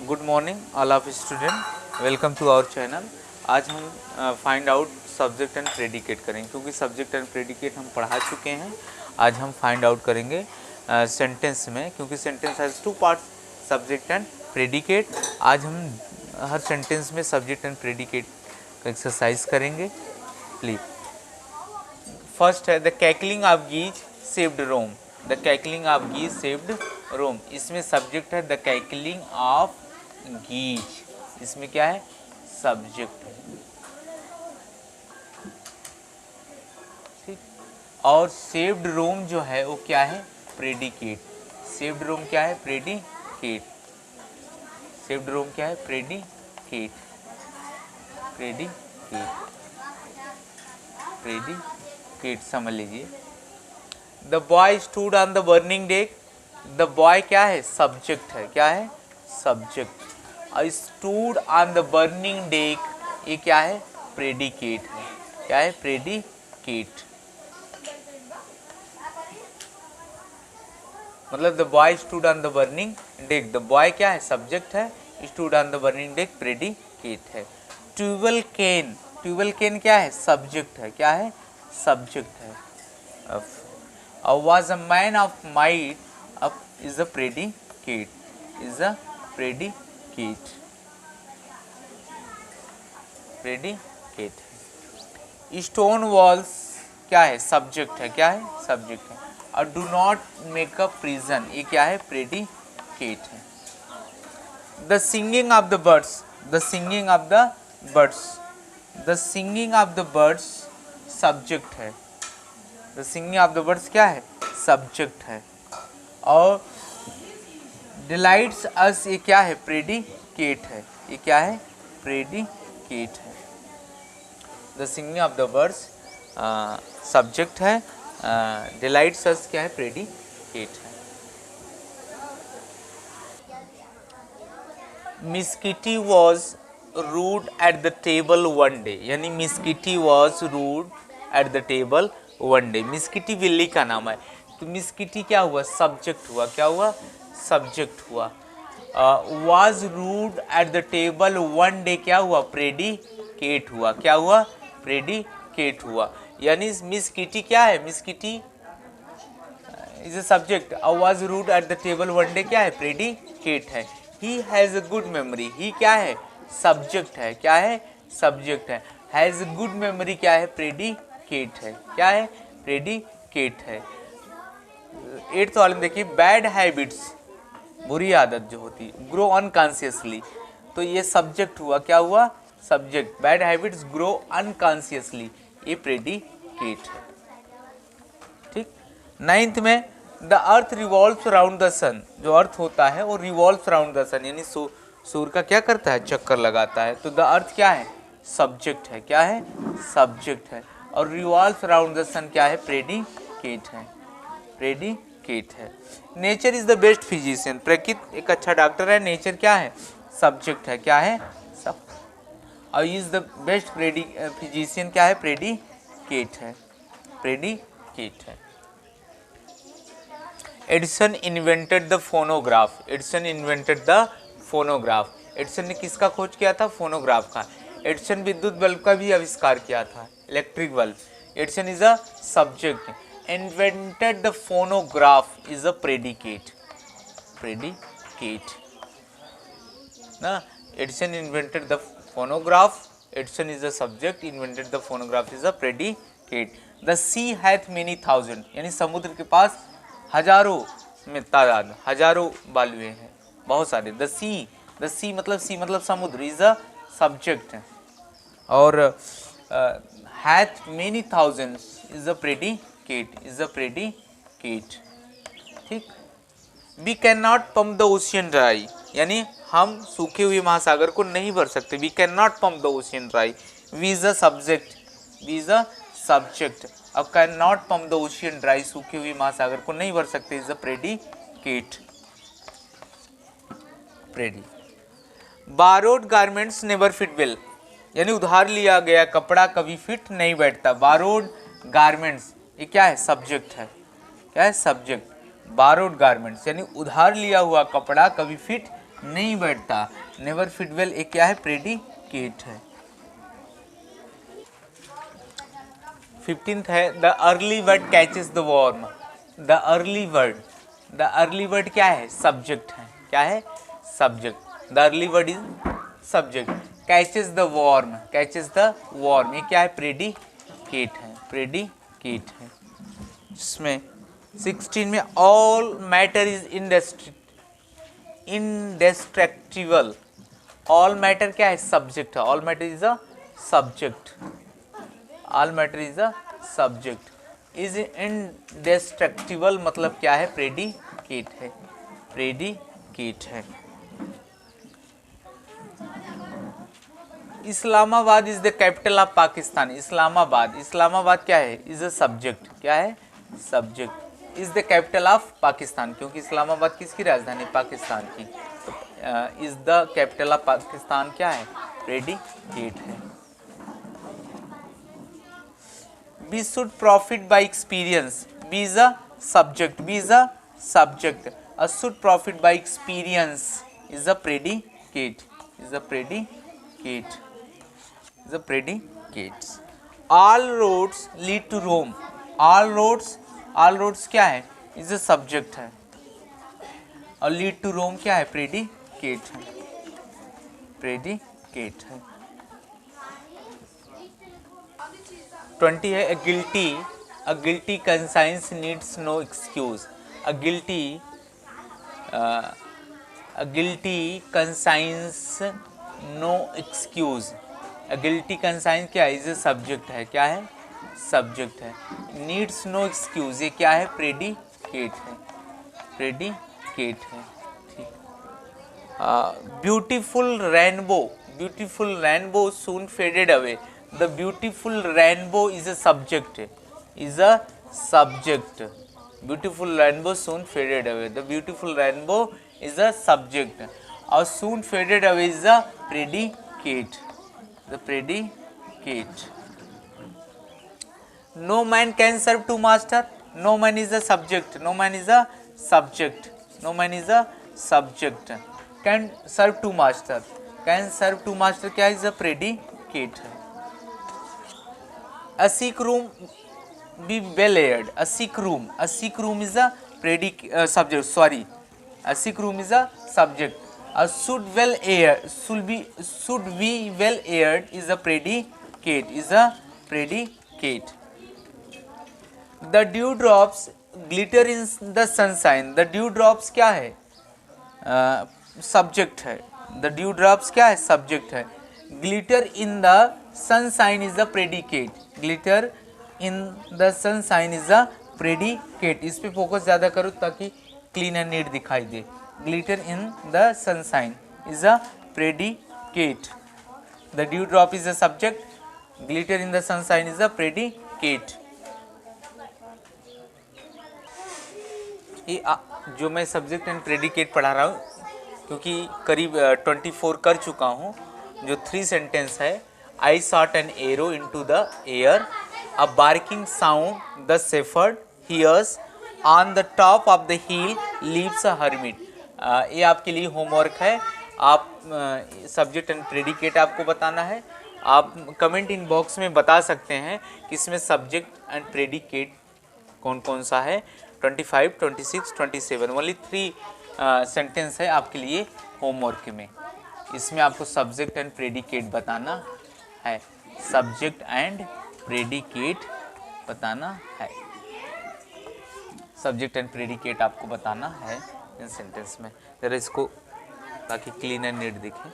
Good morning all of student, welcome to our channel. आज हम find out subject and predicate करेंगे, क्योंकि subject and predicate हम पढ़ा चुके हैं। आज हम फाइंड आउट करेंगे सेंटेंस में, क्योंकि sentence has two part, subject and predicate. आज हम हर सेंटेंस में सब्जेक्ट एंड प्रेडिकेट का एक्सरसाइज करेंगे। प्लीज फर्स्ट है the cackling of geese saved Rome. The cackling of geese saved Rome, इसमें सब्जेक्ट है द कैकलिंग ऑफ गीज, इसमें क्या है, सब्जेक्ट है। ठीक, और सेव्ड रोम जो है वो क्या है, प्रेडिकेट। सेव्ड रोम क्या है, प्रेडिकेट। सेव्ड रोम क्या है, प्रेडिकेट। प्रेडिकेट प्रेडिकेट समझ लीजिए। The boy stood on the burning deck. The boy क्या है, सब्जेक्ट है, क्या है, subject. Stood on the burning deck, ये क्या है, प्रेडिकेट है, क्या है, प्रेडिकेट। मतलब the boy stood on the burning deck, the boy क्या है, सब्जेक्ट है, stood on the burning deck predicate है। ट्यूबवेल केन, ट्यूबवेल केन क्या है, सब्जेक्ट है, क्या है, सब्जेक्ट है। was a man of might, up is a predicate, is a predicate, predicate। stone walls क्या है, सब्जेक्ट है, क्या है, सब्जेक्ट है। और do not make a prison, ये क्या है, predicate है। the singing of the birds, the singing of the birds, the singing of the birds subject है। The singing of the birds क्या है, सब्जेक्ट है। और डिलाइट्स अस, ये क्या है, प्रेडिकेट है, ये क्या है, प्रेडिकेट है। The singing of the birds subject है, डिलाइट्स अस क्या है, प्रेडिकेट है। Miss Kitty was rude at the table one day, यानी Miss Kitty was rude at the table one day. Miss Kitty बिल्ली का नाम है, तो मिस किटी क्या हुआ, सब्जेक्ट हुआ, क्या हुआ, सब्जेक्ट हुआ। Was rude at the table one day क्या हुआ, प्रेडिकेट हुआ, क्या हुआ, प्रेडिकेट हुआ। यानी मिस किटी क्या है, Miss Kitty is a subject, और was rude at the table one day क्या है, प्रेडिकेट है। He has a good memory, he क्या है, सब्जेक्ट है, क्या है, सब्जेक्ट है। हैज़ गुड मेमोरी क्या है, प्रेडिकेट है, क्या है, प्रेडिकेट है। 8th वाले में देखिए, बैड हैबिट्स, बुरी आदत जो होती है, ग्रो अनकॉन्शियसली, तो ये सब्जेक्ट हुआ, क्या हुआ, subject. Bad habits grow unconsciously, ये प्रेडिकेट है। ठीक। 9th में the earth revolves around the sun, जो अर्थ होता है वो रिवॉल्व्स अराउंड द सन, यानी सूर्य का क्या करता है, चक्कर लगाता है। तो द अर्थ क्या है, सब्जेक्ट है, क्या है, सब्जेक्ट है। और रिवॉल्व्स अराउंड द सन क्या है, प्रेडिकेट है, प्रेडिकेट है। Nature is the best physician, प्रकृति एक अच्छा डॉक्टर है। नेचर क्या है, सब्जेक्ट है, क्या है, सब। और इज द बेस्ट फिजिशियन क्या है, प्रेडिकेट है, प्रेडिकेट है। Edison invented the phonograph, Edison invented the phonograph. Edison ने किसका खोज किया था, फोनोग्राफ का। एडिसन विद्युत बल्ब का भी आविष्कार किया था, electric bulb. Edison is a subject, invented the phonograph is a predicate, predicate ना। Edison invented the phonograph, Edison is a subject, invented the phonograph is a predicate. The sea hath many thousand, यानी समुद्र के पास हजारों में तादाद, हजारों बालुए हैं, बहुत सारे। द सी मतलब समुद्र, इज अ सब्जेक्ट है। और hath many thousands is a predicate, is a predicate. ठीक। We can not pump the ocean dry, यानी हम सूखे हुए महासागर को नहीं भर सकते। We can not pump the ocean dry, we is a subject, we is a subject. अब can not pump the ocean dry, सूखे हुए महासागर को नहीं भर सकते, इज अ प्रेडिकेट, प्रेडी। Borrowed garments never fit well, यानी उधार लिया गया कपड़ा कभी फिट नहीं बैठता। बारोड गारमेंट्स, ये क्या है, सब्जेक्ट है, क्या है, सब्जेक्ट। बारोड गारमेंट्स यानी उधार लिया हुआ कपड़ा कभी फिट नहीं बैठता। नेवर फीड वेल एक क्या है, प्रेडिकेट है। 15th है the early word catches the worm. The early word, the early word क्या है, सब्जेक्ट है। क्या है, subject. The early word is subject. Catches the worm, catches the worm ये क्या है, प्रेडिकेट है, प्रेडिकेट है। इसमें 16 में all matter is इंडेस्ट्रक्टिबल। All matter क्या है, सब्जेक्ट है। All matter is a subject. All matter is a subject. Is इंडेस्ट्रक्टिबल मतलब क्या है, प्रेडिकेट है, प्रेडिकेट है। Islamabad is the capital of Pakistan. Islamabad, Islamabad क्या है, इज अ सब्जेक्ट। क्या है, subject. Is the capital of Pakistan, क्योंकि इस्लामाबाद किसकी राजधानी, पाकिस्तान की। तो is the capital of Pakistan क्या है, प्रेडिकेट है। We should profit by experience. Be is a subject. Be is a subject. A should profit by experience is a predicate. Is a predicate. Is a predicate. All roads lead to Rome. All roads क्या है, is a subject है। और lead to Rome क्या है, predicate है, predicate है। 20 है a guilty conscience needs no excuse. a guilty conscience no excuse. a guilty conscience क्या है, इज ए सब्जेक्ट है। क्या है, सब्जेक्ट है। needs no excuse ये क्या है, प्रेडिकेट है, प्रेडिकेट है। ठीक। Beautiful rainbow soon faded away. The beautiful rainbow is a subject. Is a subject. Beautiful rainbow soon faded away. The beautiful rainbow is a subject. Or soon faded away is a predicate. The predicate. No man can serve two master. No man is a subject. No man is a subject. No man is a subject. Can serve two master. Can serve two master क्या is a predicate है। A sick room be well aired. A sick room is a subject. Sorry, a sick room is a subject. A should be well aired is a predicate. Is a predicate. The dewdrops glitter in the sunshine. The dewdrops क्या है, subject है। The dewdrops क्या है, subject है। Glitter in the sunshine is a predicate. Glitter in the sunshine is a predicate. इस पे focus ज़्यादा करो ताकि क्लीन एंड नीट दिखाई दे। Glitter in the sunshine is a predicate. The dewdrop is a subject. Glitter in the sunshine is a predicate. ये जो मैं subject and predicate पढ़ा रहा हूँ, क्योंकि करीब 24 कर चुका हूँ। जो 3 सेंटेंस है, I shot an arrow into the air, a barking sound the shepherd hears, on the top of the hill lives a hermit. ये आपके लिए होमवर्क है। आप सब्जेक्ट एंड प्रेडिकेट आपको बताना है। आप कमेंट इन बॉक्स में बता सकते हैं कि इसमें सब्जेक्ट एंड प्रेडिकेट कौन कौन सा है। 25, 26, 27 ओनली 3 सेंटेंस है आपके लिए होमवर्क में। इसमें आपको सब्जेक्ट एंड प्रेडिकेट बताना है। सब्जेक्ट एंड प्रेडिकेट बताना है। सब्जेक्ट एंड प्रेडिकेट आपको बताना है इन सेंटेंस में। जरा इसको ताकि क्लीन एंड नीट दिखे।